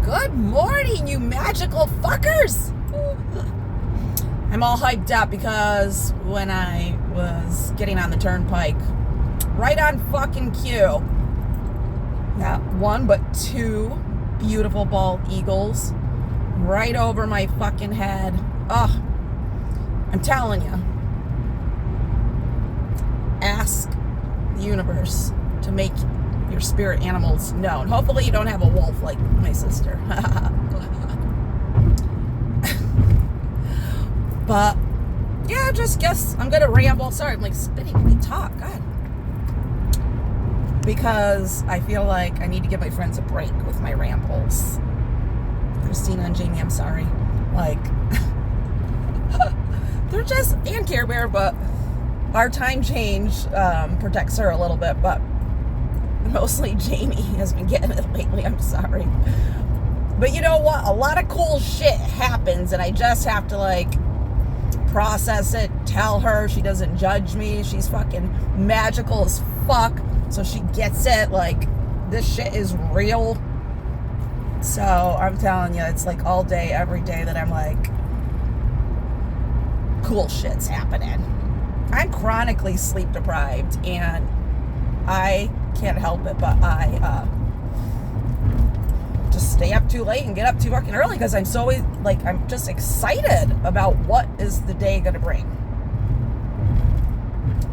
Good morning, you magical fuckers! I'm all hyped up because when I was getting on the turnpike, right on fucking cue, not one but two beautiful bald eagles right over my fucking head. Ugh, I'm telling you, ask the universe to make your spirit animals known. Hopefully you don't have a wolf like my sister. But yeah, just guess I'm gonna ramble. Sorry, I'm like spitting when we talk. God. Because I feel like I need to give my friends a break with my rambles. Christina and Jamie, I'm sorry. Like, they're just, and Care Bear, but our time change protects her a little bit, but mostly Jamie has been getting it lately. I'm sorry. But you know what? A lot of cool shit happens, and I just have to, like, process it, tell her. She doesn't judge me. She's fucking magical as fuck, so she gets it. Like, this shit is real. So I'm telling you, it's like all day, every day that I'm like, cool shit's happening. I'm chronically sleep deprived, and I can't help it, but I just stay up too late and get up too fucking early because I'm so, like, I'm just excited about what is the day gonna bring,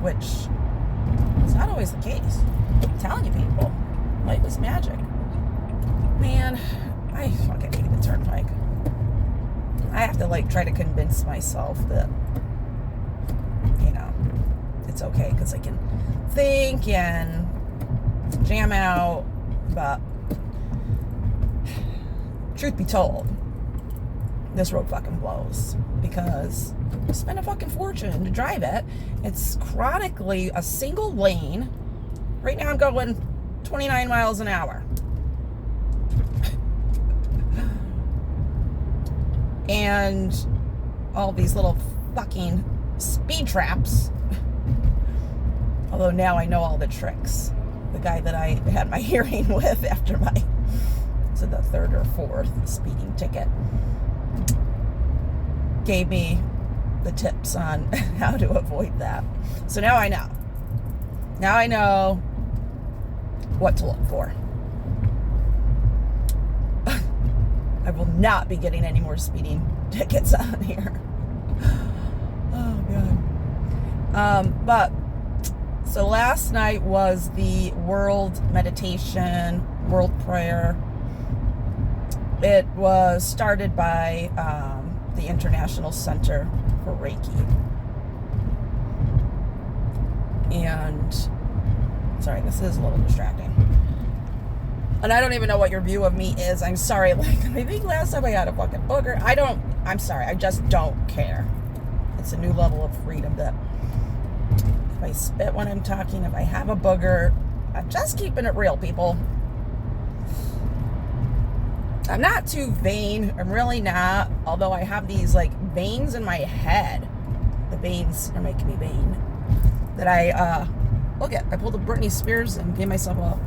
which is not always the case. I'm telling you, people, life is magic. Man, I fucking hate the turnpike. I have to, like, try to convince myself that, you know, it's okay because I can think and jam out, but truth be told, this road fucking blows because I spent a fucking fortune to drive it. It's chronically a single lane. Right now I'm going 29 miles an hour. And all these little fucking speed traps. Although now I know all the tricks. The guy that I had my hearing with after my, so the third or fourth speeding ticket, gave me the tips on how to avoid that. So now I know. Now I know what to look for. I will not be getting any more speeding tickets on here. Oh, God. But, so last night was the World Meditation, World Prayer. It was started by the International Center for Reiki. And, sorry, this is a little distracting. And I don't even know what your view of me is. I'm sorry. Like, maybe last time I had a fucking booger. I'm sorry. I just don't care. It's a new level of freedom that if I spit when I'm talking, if I have a booger, I'm just keeping it real, people. I'm not too vain. I'm really not. Although I have these, like, veins in my head. The veins are making me vain. That I pulled a Britney Spears and gave myself a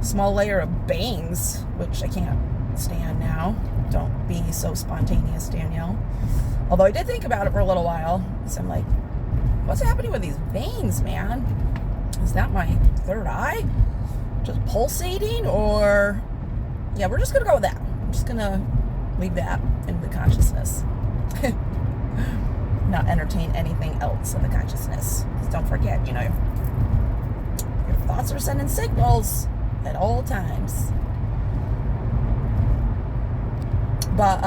small layer of bangs, which I can't stand now. Don't be so spontaneous, Danielle. Although I did think about it for a little while. So I'm like, what's happening with these veins, man? Is that my third eye just pulsating? Or, yeah, we're just going to go with that. I'm just going to leave that in the consciousness. Not entertain anything else in the consciousness. Because don't forget, you know, your thoughts are sending signals at all times. But,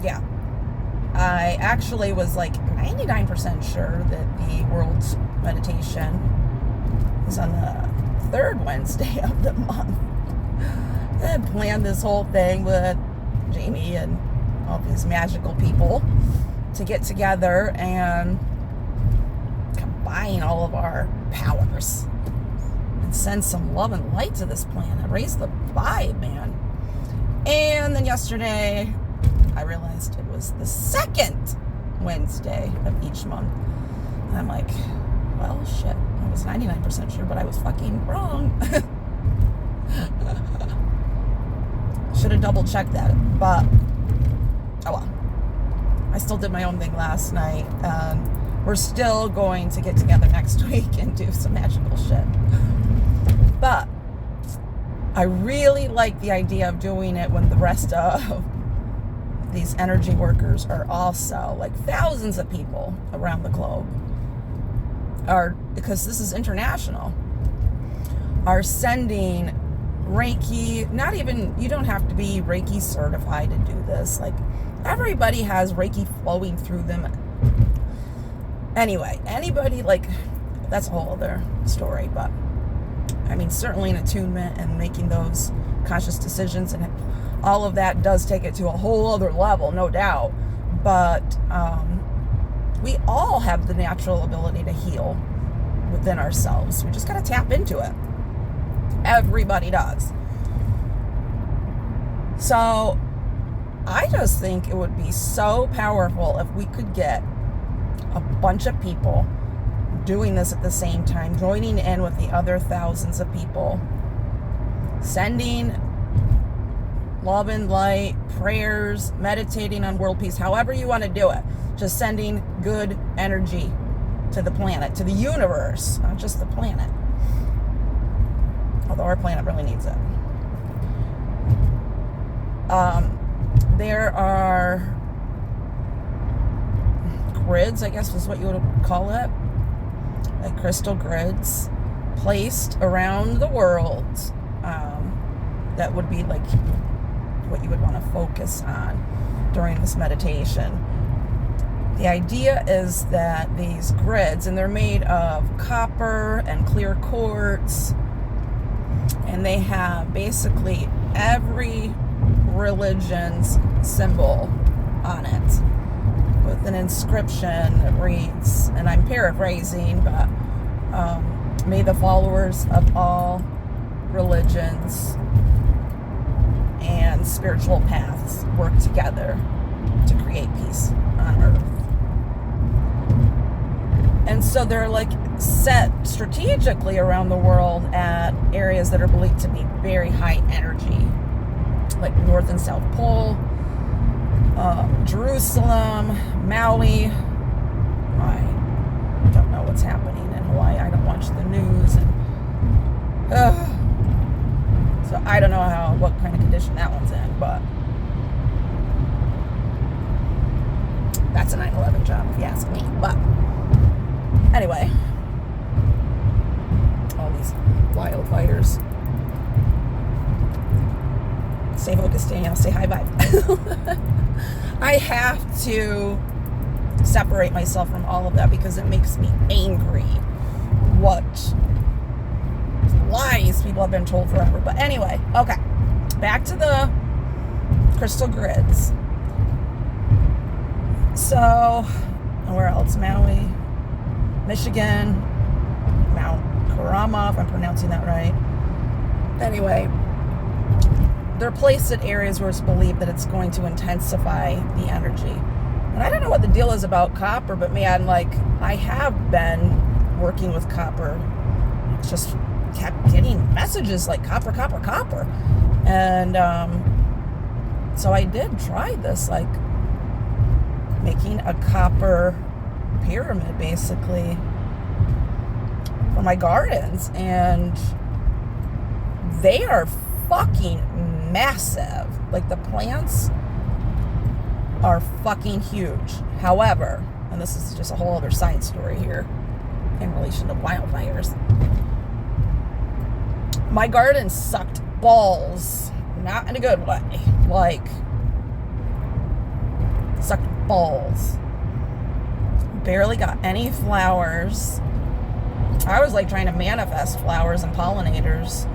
yeah. I actually was like 99% sure that the World Meditation is on the third Wednesday of the month. I had planned this whole thing with Jamie and all these magical people to get together and combine all of our powers and send some love and light to this planet. Raise the vibe, man. And then yesterday, I realized it was the second Wednesday of each month. And I'm like, well, shit. I was 99% sure, but I was fucking wrong. Should have double checked that, but oh well. I still did my own thing last night, and we're still going to get together next week and do some magical shit. But I really like the idea of doing it when the rest of these energy workers are also, like thousands of people around the globe are, because this is international, are sending Reiki. Not even, you don't have to be Reiki certified to do this. Like, everybody has Reiki flowing through them. Anyway, anybody, like, that's a whole other story, but I mean, certainly in attunement and making those conscious decisions and all of that does take it to a whole other level, no doubt. But we all have the natural ability to heal within ourselves. We just got to tap into it. Everybody does. So I just think it would be so powerful if we could get a bunch of people doing this at the same time, joining in with the other thousands of people, sending love and light, prayers, meditating on world peace, however you want to do it. Just sending good energy to the planet, to the universe, not just the planet. Although our planet really needs it. There are grids, I guess is what you would call it, like crystal grids placed around the world, that would be like what you would want to focus on during this meditation. The idea is that these grids, and they're made of copper and clear quartz, and they have basically every religion's symbol on it with an inscription that reads, and I'm paraphrasing, but may the followers of all religions and spiritual paths work together to create peace on earth. And so they're like set strategically around the world at areas that are believed to be very high energy, like North and South Pole, Jerusalem, Maui. I don't know what's happening in Hawaii. I don't watch the news, and so I don't know what kind of condition that one's in, but that's a 9/11 job, if you ask me. But anyway, all these wildfires. Stay focused, Danielle. Say hi, bye. I have to separate myself from all of that because it makes me angry what lies people have been told forever. But anyway, okay, back to the crystal grids. So, where else? Maui, Michigan, Mount Kurama, if I'm pronouncing that right. Anyway, they're placed at areas where it's believed that it's going to intensify the energy. And I don't know what the deal is about copper, but man, like, I have been working with copper. Just kept getting messages like copper, copper, copper. And so I did try this, like making a copper pyramid basically for my gardens, and they are fucking massive. Like, the plants are fucking huge. However, and this is just a whole other side story here in relation to wildfires, my garden sucked balls, not in a good way, like sucked balls. Barely got any flowers. I was like trying to manifest flowers and pollinators.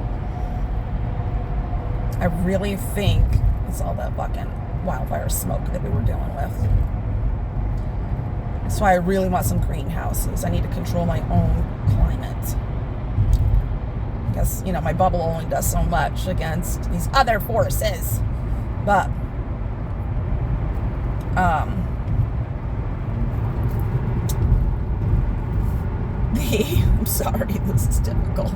I really think it's all that fucking wildfire smoke that we were dealing with. That's why I really want some greenhouses. I need to control my own climate. I guess, you know, my bubble only does so much against these other forces. But, I'm sorry, this is difficult.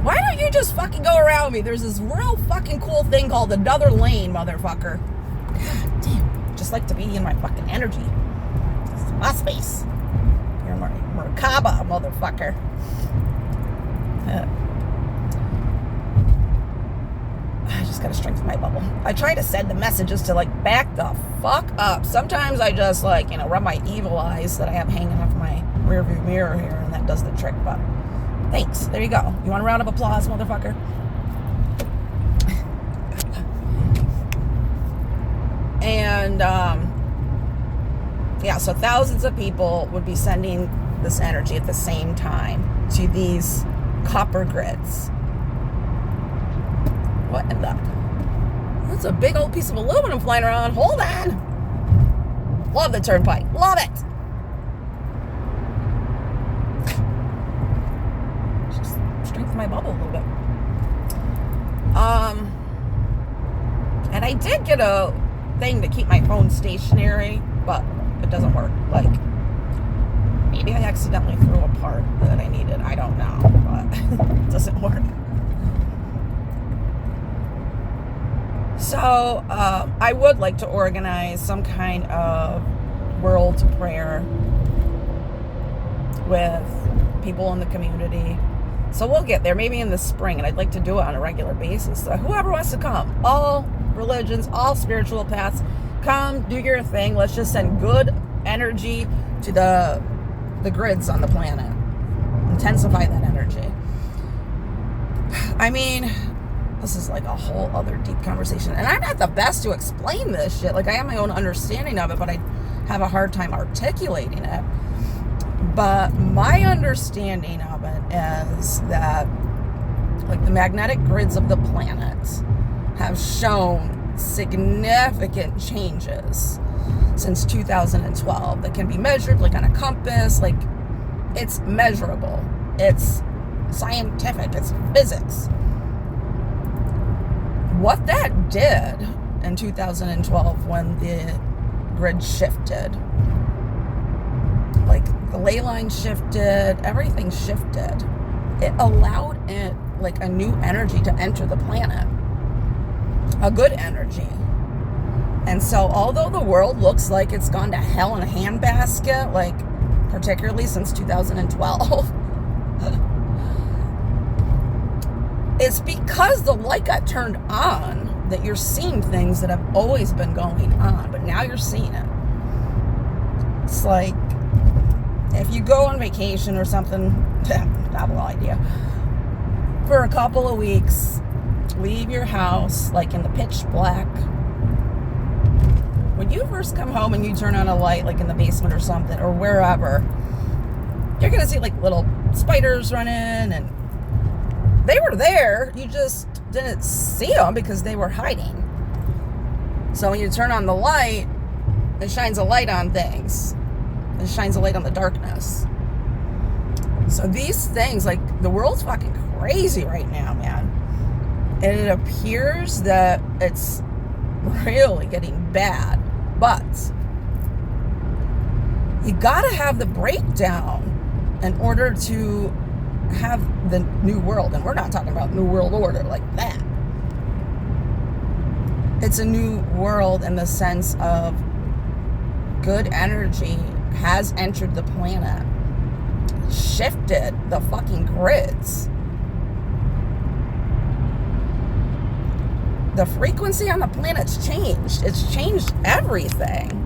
Why don't you just fucking go around me. There's this real fucking cool thing called another lane, motherfucker. God damn. Just like to be in my fucking energy. It's my space. You're my Merkaba, motherfucker. I just gotta strengthen my bubble. I try to send the messages to like back the fuck up. Sometimes I just like, rub my evil eyes that I have hanging off my rear view mirror here, and that does the trick. But thanks. There you go. You want a round of applause, motherfucker? And yeah, so thousands of people would be sending this energy at the same time to these copper grids. What in the? That's a big old piece of aluminum flying around. Hold on. Love the turnpike. Love it. Just strengthen my bubble a little bit. And I did get a thing to keep my phone stationary, but it doesn't work. Like, maybe I accidentally threw a part that I needed. I don't know, but it doesn't work. So, I would like to organize some kind of world prayer with people in the community. So we'll get there, maybe in the spring, and I'd like to do it on a regular basis. So whoever wants to come, all religions, all spiritual paths, come, do your thing. Let's just send good energy to the grids on the planet. Intensify that energy. I mean, this is like a whole other deep conversation. And I'm not the best to explain this shit. Like, I have my own understanding of it, but I have a hard time articulating it. But my understanding of it is that, like, the magnetic grids of the planet have shown significant changes since 2012 that can be measured, like, on a compass. Like, it's measurable. It's scientific. It's physics. What that did in 2012 when the grid shifted, like the ley line shifted, everything shifted. It allowed it, like, a new energy to enter the planet, a good energy. And so although the world looks like it's gone to hell in a handbasket, like particularly since 2012, it's because the light got turned on that you're seeing things that have always been going on, but now you're seeing it. It's like, if you go on vacation or something, novel idea, for a couple of weeks, leave your house like in the pitch black. When you first come home and you turn on a light, like in the basement or something, or wherever, you're gonna see like little spiders running, and they were there, you just didn't see them because they were hiding. So when you turn on the light, it shines a light on things. It shines a light on the darkness. So these things, like, the world's fucking crazy right now, man. And it appears that it's really getting bad. But you gotta have the breakdown in order to have the new world. And we're not talking about new world order like that. It's a new world in the sense of good energy has entered the planet, shifted the fucking grids. The frequency on the planet's changed. It's changed everything.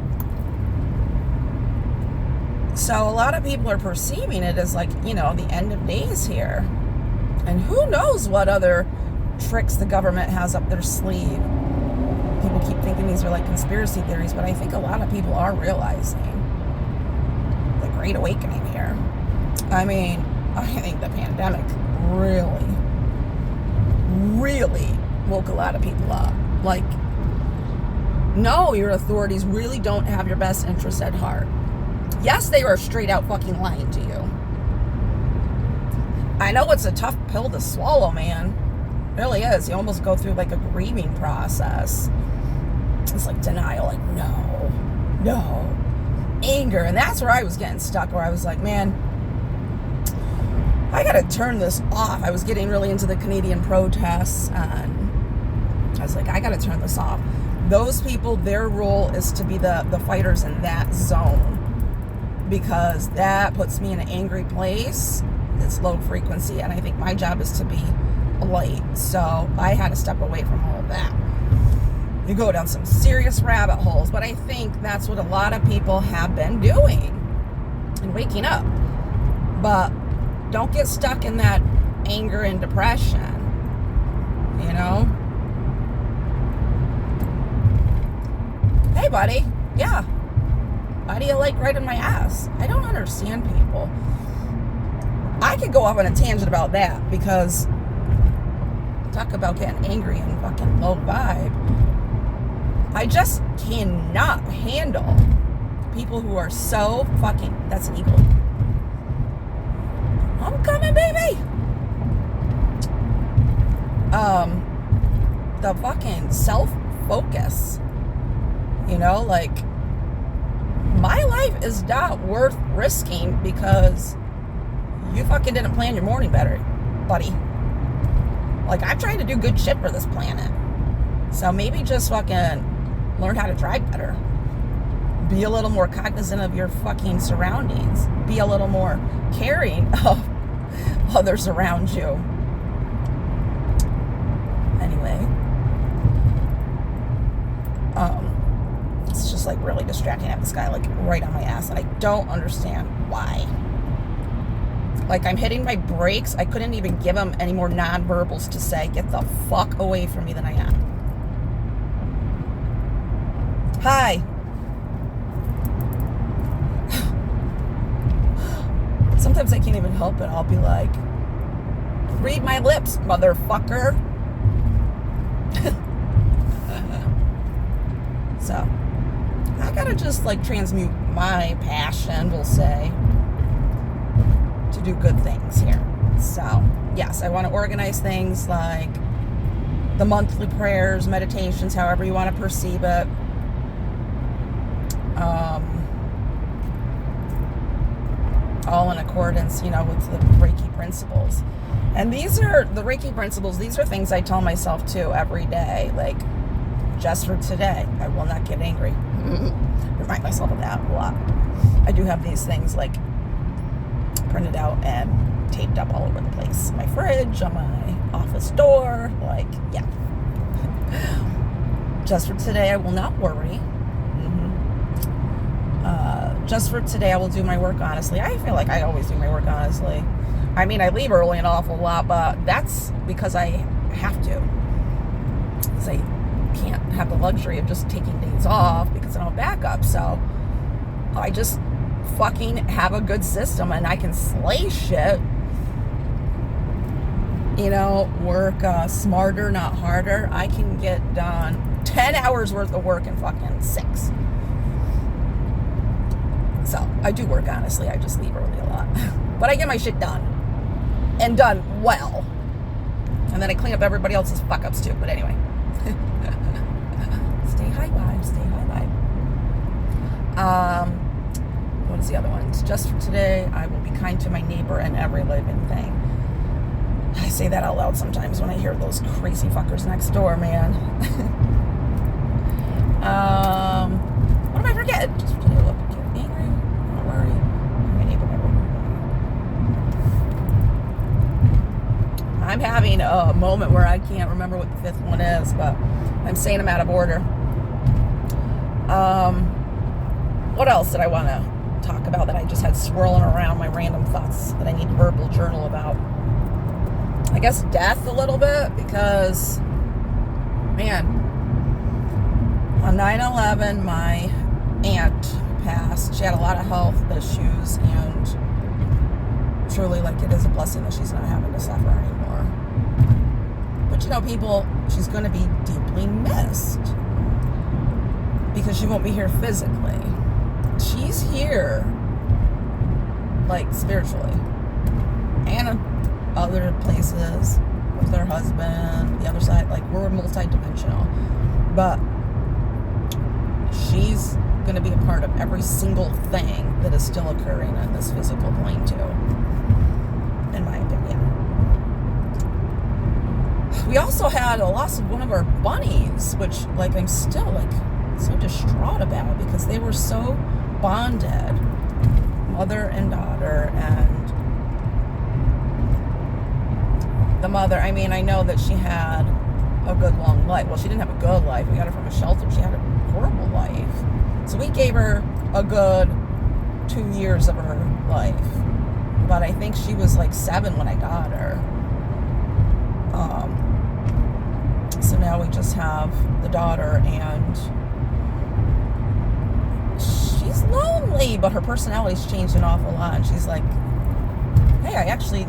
So a lot of people are perceiving it as like, the end of days here. And who knows what other tricks the government has up their sleeve. People keep thinking these are like conspiracy theories, but I think a lot of people are realizing the Great Awakening here. I mean, I think the pandemic really woke a lot of people up. Like, no, your authorities really don't have your best interests at heart. Yes, they are straight out fucking lying to you. I know it's a tough pill to swallow, man. It really is. You almost go through like a grieving process. It's like denial, like, no, anger. And that's where I was getting stuck, where I was like, man, I gotta turn this off. I was getting really into the Canadian protests, and I was like, I gotta turn this off. Those people, their role is to be the fighters in that zone, because that puts me in an angry place. It's low frequency, and I think my job is to be light. So I had to step away from all of that. You go down some serious rabbit holes, but I think that's what a lot of people have been doing and waking up. But don't get stuck in that anger and depression, you know? Hey, buddy. Yeah. Why do you like right in my ass? I don't understand people. I could go off on a tangent about that, because talk about getting angry and fucking low vibe. I just cannot handle people who are so fucking... That's an eagle. I'm coming, baby. The fucking self-focus. You know, like, my life is not worth risking because you fucking didn't plan your morning better, buddy. Like, I'm trying to do good shit for this planet. So maybe just fucking learn how to drive better. Be a little more cognizant of your fucking surroundings. Be a little more caring of others around you. Anyway. It's just like really distracting. I have this guy like right on my ass, and I don't understand why. Like, I'm hitting my brakes. I couldn't even give him any more non-verbals to say, get the fuck away from me than I am. Hi. Sometimes I can't even help it. I'll be like, read my lips, motherfucker. So, I gotta just like transmute my passion, we'll say, to do good things here. So, yes, I want to organize things like the monthly prayers, meditations, however you want to perceive it. All in accordance, you know, with the Reiki principles. And these are the Reiki principles. These are things I tell myself too every day. Like, just for today, I will not get angry. Remind myself of that a lot. I do have these things like printed out and taped up all over the place. My fridge, on my office door, like, yeah. Just for today, I will not worry. Just for today, I will do my work honestly. I feel like I always do my work honestly. I mean, I leave early an awful lot, but that's because I have to. Because I can't have the luxury of just taking days off because I don't have backup. So I just fucking have a good system, and I can slay shit. You know, work smarter, not harder. I can get done 10 hours worth of work in fucking 6. So, I do work honestly. I just leave early a lot. But I get my shit done. And done well. And then I clean up everybody else's fuck-ups too. But anyway. Stay high vibe. Stay high vibe. What is the other one? Just for today, I will be kind to my neighbor and every living thing. I say that out loud sometimes when I hear those crazy fuckers next door, man. What am I forgetting? Just for today, look, get angry. Don't worry. My neighbor, I'm having a moment where I can't remember what the 5th one is, but I'm saying I'm out of order. What else did I want to talk about that I just had swirling around my random thoughts that I need to verbal journal about? I guess death a little bit, because, man, on 9/11, my aunt passed. She had a lot of health issues, and truly, like, it is a blessing that she's not having to suffer anymore. But, you know, people, she's going to be deeply missed because she won't be here physically. She's here, like, spiritually, and other places with her husband, the other side. Like, we're multi-dimensional, but she's going to be a part of every single thing that is still occurring on this physical plane too, in my we also had a loss of one of our bunnies, which, like, I'm still, like, so distraught about because they were so bonded, mother and daughter. And the mother, I mean, I know that she had a good long life. Well, she didn't have a good life. We got her from a shelter. She had a horrible life. So we gave her a good 2 years of her life. But I think she was like 7 when I got her. So now we just have the daughter, and she's lonely, but her personality's changed an awful lot. And she's like, hey, I actually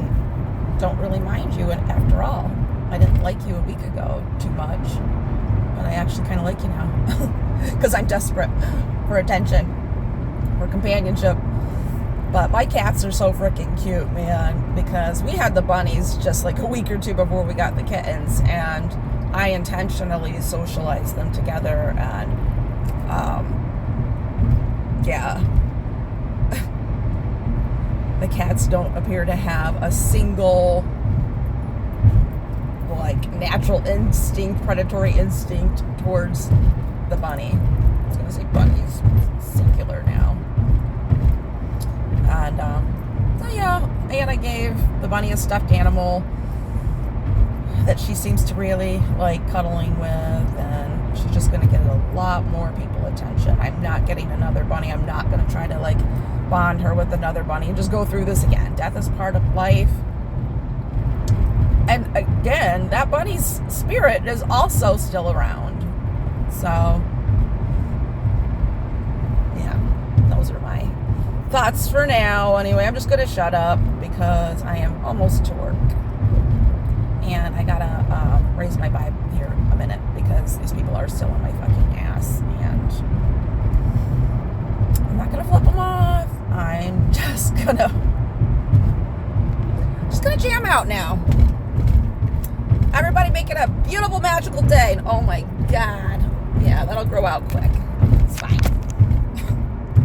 don't really mind you, and after all, I didn't like you a week ago too much, but I actually kind of like you now because I'm desperate for attention, for companionship. But my cats are so freaking cute, man, because we had the bunnies just like a week or two before we got the kittens, and I intentionally socialized them together. And yeah, the cats don't appear to have a single like natural instinct, predatory instinct towards the bunny. I was gonna say bunnies, singular now. And so yeah, and I gave the bunny a stuffed animal that she seems to really like cuddling with, and she's just gonna get a lot more people attention. I'm not getting another bunny. I'm not gonna try to like bond her with another bunny and just go through this again. Death is part of life. And again, that bunny's spirit is also still around. So, yeah, those are my thoughts for now. Anyway, I'm just going to shut up because I am almost to work. And I got to raise my vibe here a minute because these people are still on my fucking ass. And I'm not going to flip them off. I'm just going to jam out now. Everybody make it a beautiful, magical day. And oh my God. Yeah, that'll grow out quick.